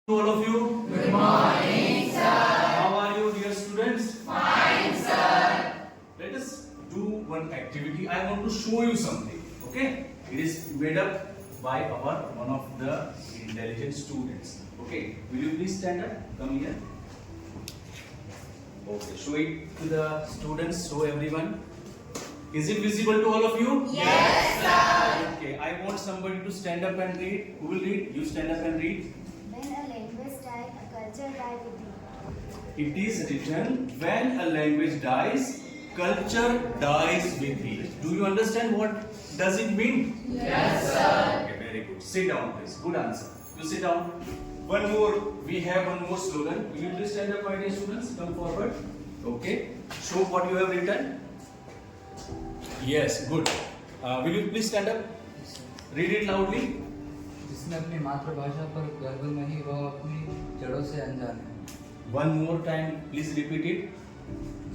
To all of you. Good morning, sir. How are you, dear students? Fine, sir. Let us do one activity. I want to show you something. Okay? It is made up by one of the intelligent students. Okay? Will you please stand up? Come here. Okay. Show it to the students. Show everyone. Is it visible to all of you? Yes, sir. Okay. I want somebody to stand up and read. Who will read? You stand up and read. When a language dies, a culture dies with it. It is written, when a language dies, culture dies with it. Do you understand what does it mean? Yes, sir. Okay, very good. Sit down, please. Good answer. You sit down. One more. We have one more slogan. Will you please stand up, my dear students? Come forward. Okay. Show what you have written. Yes, good. Will you please stand up? Read it loudly. जिसने अपनी मातृभाषा पर गर्व नहीं वह अपनी जड़ों से अनजान है। One more time, please repeat it.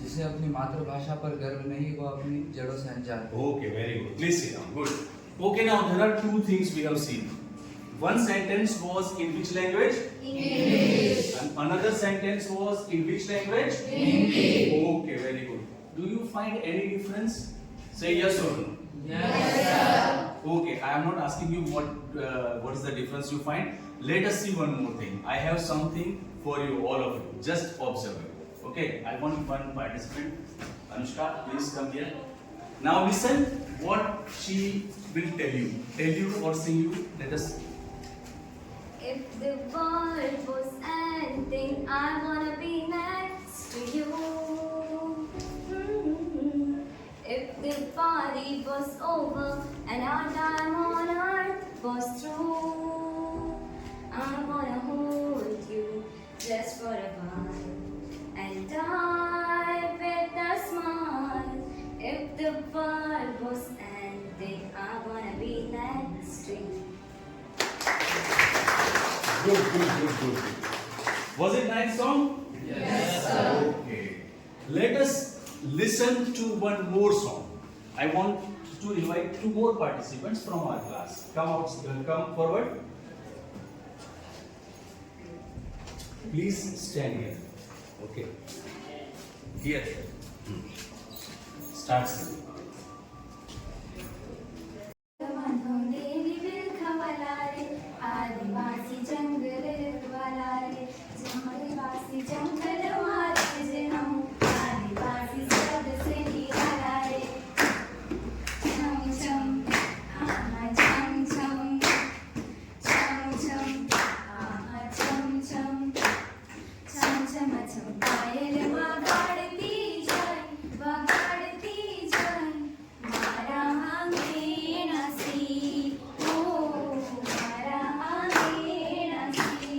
जिसे अपनी मातृभाषा पर गर्व नहीं वह अपनी जड़ों से अनजान है। Okay, very good. Please sit down. Good. Okay, now there are two things we have seen. One sentence was in which language? English. And another sentence was in which language? Hindi. Okay, very good. Do you find any difference? Say yes or no. Yes, sir. Okay, I am not asking you what is the difference you find. Let us see one more thing. I have something for you, all of you. Just observe it. Okay, I want one participant. Anushka, please come here. Now listen what she will tell you. Tell you or sing you. Let us. If the world was ending, I wanna be next to you. If the party was over and our time on earth was through, I wanna hold you just for a while and die with a smile. If the world was ending, I wanna be next to you. Good. Was it nice song? Yes, sir. Okay. Let us listen to one more song. I want to invite two more participants from our class. Come forward. Please stand here. Okay. Here. Start singing. आदिवासी जंगल वाला रे आदिवासी जंगल मारे जे हम आदिवासी सबसे निराला रे छम छम आहा छम छम छम छम आहा छम छम छम छम छम पायल वगाड़ती जाए मारा अंगेणासी ओ मारा अंगेणासी.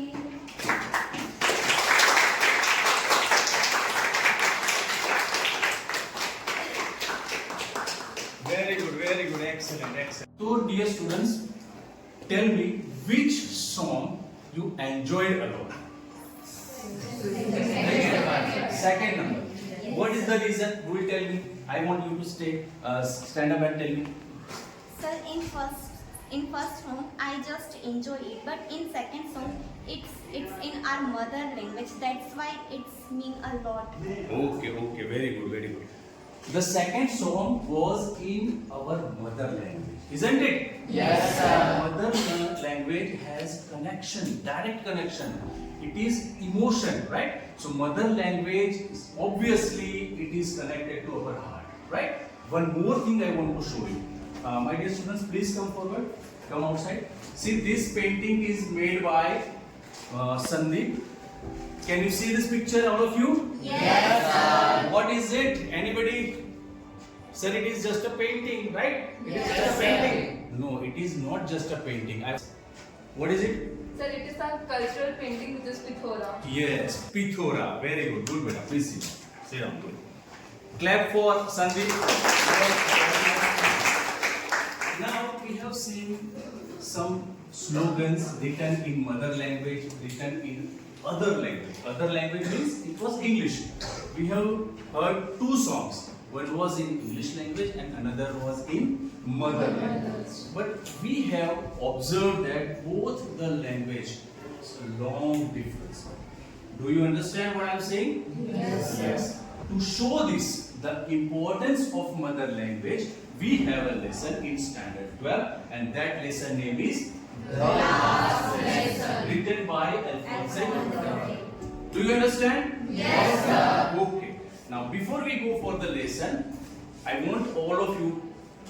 Very good, excellent. So, dear students, tell me which song you enjoyed a lot. Second number. What is the reason? Who will tell me? I want you to stand up and tell me. Sir, in first song I just enjoy it, but in second song it's in our mother language. That's why it's mean a lot. Okay, very good. The second song was in our mother language, isn't it? Yes, sir. Mother language has connection, direct connection. It is emotion, right? So mother language, obviously, it is connected to our heart, right? One more thing I want to show you. My dear students, please come forward. Come outside. See, this painting is made by Sandeep. Can you see this picture, all of you? Yes, sir. What is it? Anybody? Sir, it is just a painting, right? It is Yes, just a sir. painting. No, it is not just a painting. What is it? Sir, it is our cultural painting which is Pithora. Yes, Pithora. Very good. Good, beta. Please sit. Sit down. Good. Clap for Sandeep. Now we have seen some slogans written in mother language, written in other language. Other language means it was English. We have heard two songs. One was in English language and another was in mother language. But we have observed that both the language long of difference. Do you understand what I'm saying? Yes. To show this, the importance of mother language, we have a lesson in standard 12, and that lesson name is written by Alphonse. Do you understand? Yes, sir. Okay. Now, before we go for the lesson, I want all of you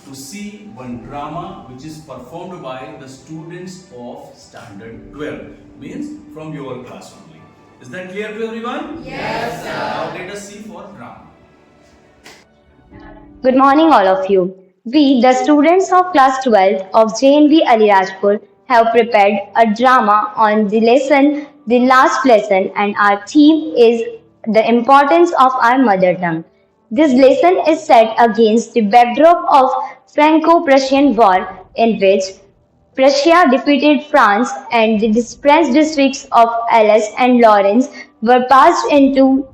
to see one drama which is performed by the students of standard 12, means from your class only. Is that clear to everyone? Yes, sir. Now let us see for drama. Good morning, all of you. We, the students of class 12 of JNV Alirajpur, have prepared a drama on the lesson, the last lesson, and our theme is the importance of our mother tongue. This lesson is set against the backdrop of Franco-Prussian War, in which Prussia defeated France and the French districts of Alsace and Lorraine were passed into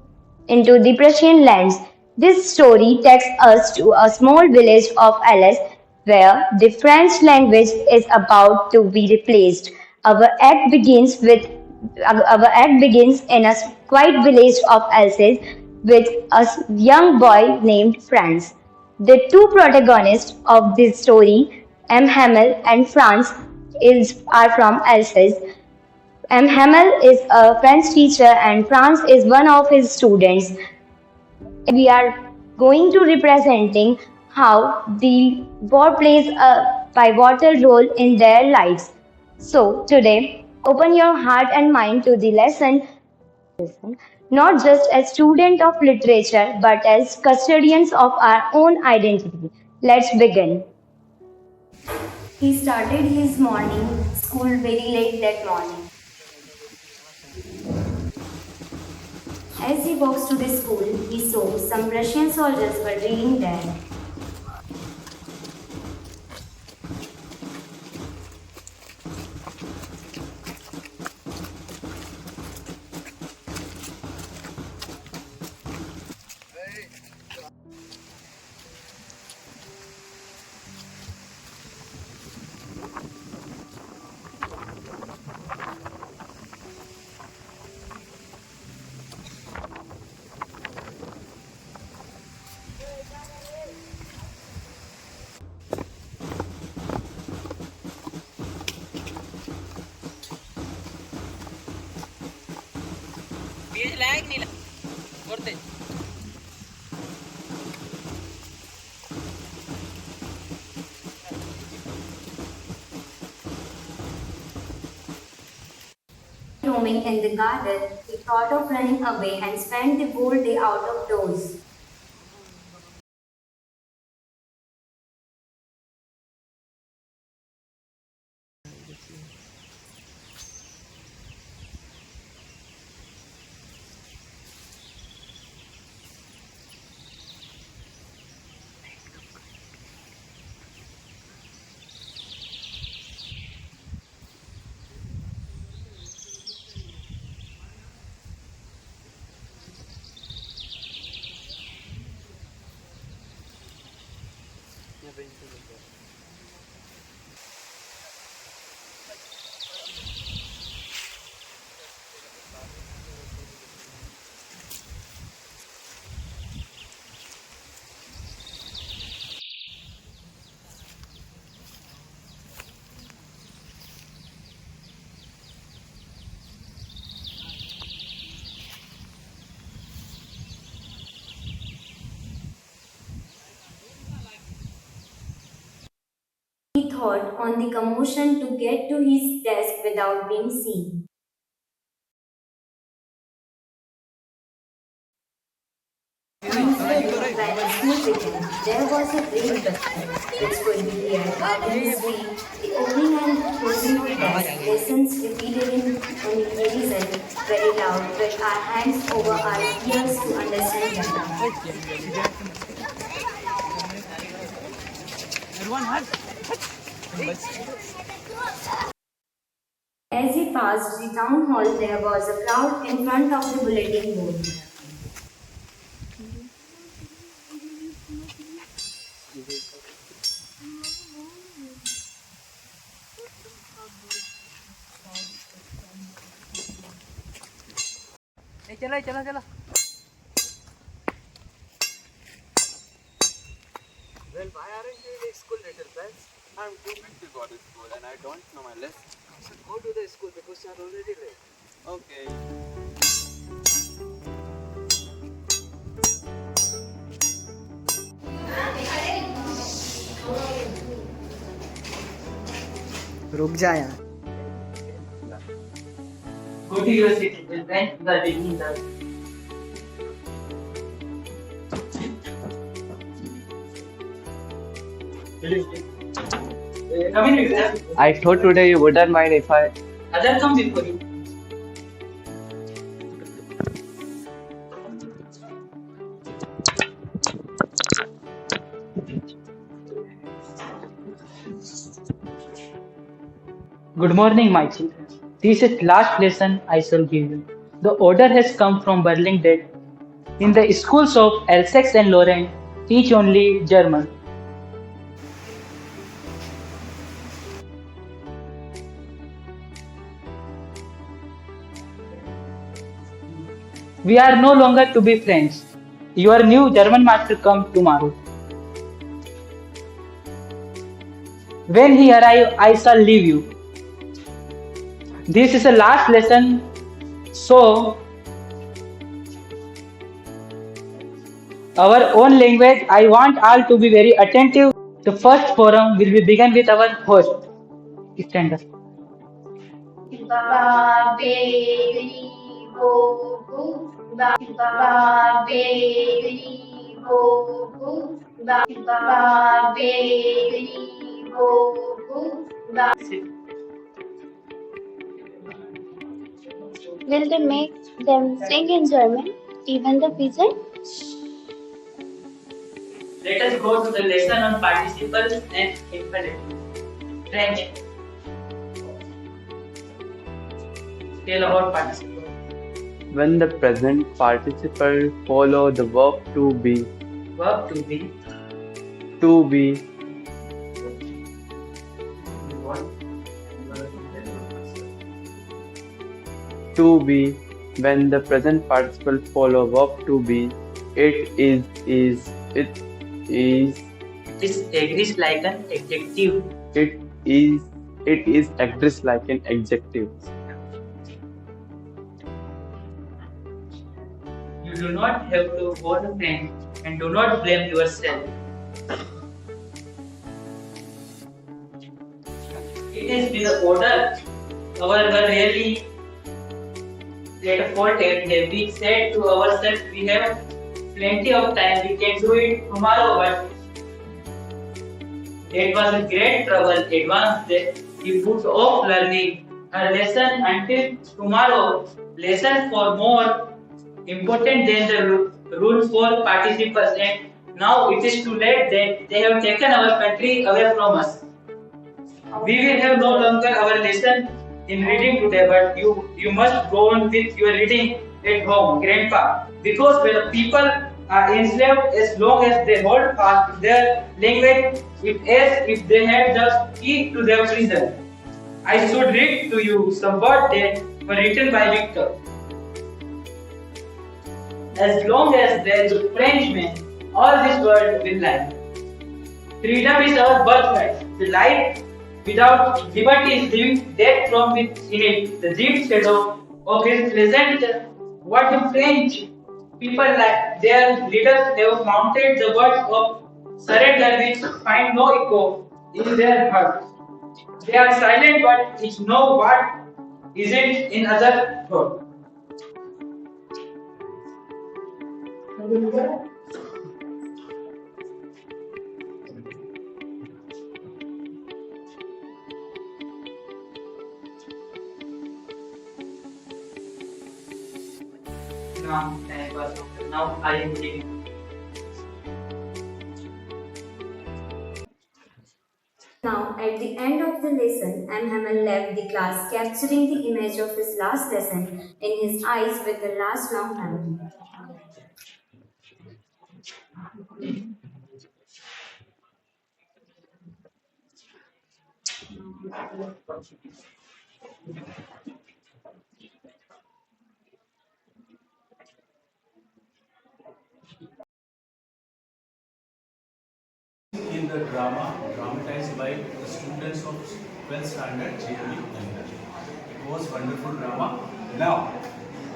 the Prussian lands. This story takes us to a small village of Alsace where the French language is about to be replaced. Our act begins in a quiet village of Alsace with a young boy named Franz. The two protagonists of this story, M. Hamel and Franz, are from Alsace. M. Hamel is a French teacher and Franz is one of his students. We are going to representing how the war plays a pivotal role in their lives. So today, open your heart and mind to the lesson, not just as student of literature but as custodians of our own identity. Let's begin. He started his morning school very late that morning. As he walks to the school, he saw some Russian soldiers were drilling there. Roaming in the garden, he thought of running away and spent the whole day out of doors. He thought on the commotion to get to his desk without being seen. When school began, there was a great bustle, which could be heard out in the street, the opening and closing of desks, lessons repeated in unison, very loud, with our hands over our ears to understand better. As he passed the town hall, there was a crowd in front of the bulletin board. चलो चलो चलो. Well, why aren't you in the school, little pets? I'm too big to go to school and I don't know my lesson. So go to the school because you are already late. Okay. रुक जा यार. Go to your seat. The bench the taking the. Come in with us. I thought today you wouldn't mind if I. Other come before you. Good morning, my children. This is last lesson I shall give you. The order has come from Berlin. In the schools of Alsace and Lorraine, teach only German. We are no longer to be friends. Your new German master come tomorrow. When he arrive, I shall leave you. This is the last lesson, so our own language, I want all to be very attentive. The first forum will be begin with our host. Stand up. Will they make them sing in German, even the peasant? Let us go to the lesson on participles and infinitive. French. Tell about participles. When the present participle follow the verb to be, Verb to be. to be, to be, when the present participle follow verb to be, it is, it is, This agrees like an adjective. it is, it is actress like an adjective. You do not have to go to friend and do not blame yourself. It is with the order. However, really at a fault and we said to ourselves we have plenty of time, we can do it tomorrow, but it was a great trouble advance that we put off learning a lesson until tomorrow. Lesson for more important than the rule for participants, and now it is too late that they have taken our country away from us. We will have no longer our lesson in reading today, but you must go on with your reading at home, Grandpa, because when the people are enslaved, as long as they hold fast their language, it as if they had the key to their prison. I should read to you some words that were written by Victor. As long as there is a Frenchman, all this world will lie. Freedom is our birthright. The life without liberty is living death from within it. The deep shadow of his pleasant. What the French people like their leaders have mounted the words of surrender which find no echo in their hearts. They are silent but each know what is it in other thought. Now I am leaving. Now, at the end of the lesson, M. Hamel left the class, capturing the image of his last lesson in his eyes with the last long memory. the drama dramatized by the students of 12th standard JMU Kalinganagar. It was wonderful drama. Now,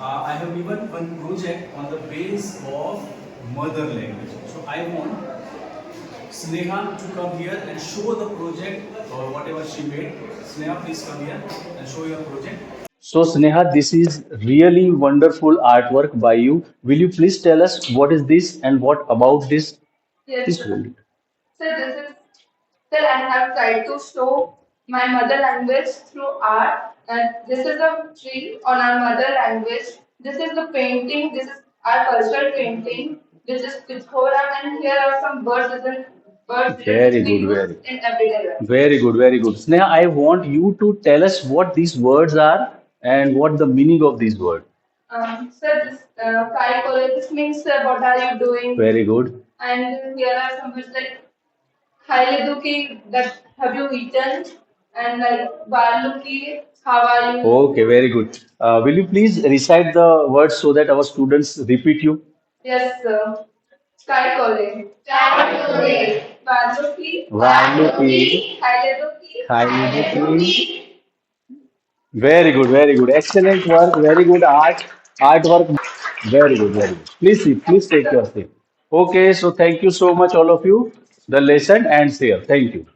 I have given one project on the base of mother language. So I want Sneha to come here and show the project or whatever she made. Sneha, please come here and show your project. So Sneha, this is really wonderful artwork by you. Will you please tell us what is this and what about this? Yes, Please sir. hold it. Sir, this is, sir, I have tried to show my mother language through art. And this is a tree on our mother language. This is the painting. This is our cultural painting. This is Pithora, and here are some birds. Birds Very which we good, use very in everyday life. Very good, very good. Sneha, I want you to tell us what these words are and what the meaning of these words. Sir, this Kai Kole, this means what are you doing? Very good. And here are some words like Haileduki, that have you eaten? And like Baluki, how are you? Okay, very good. Will you please recite the words so that our students repeat you? Yes, sir. Sky calling. Baluki, Valuki, Haileduki, Haileduki. Very good, very good. Excellent work, very good artwork. Very good, very good. Please take your seat. Okay, so thank you so much, all of you. The lesson ends here. Thank you.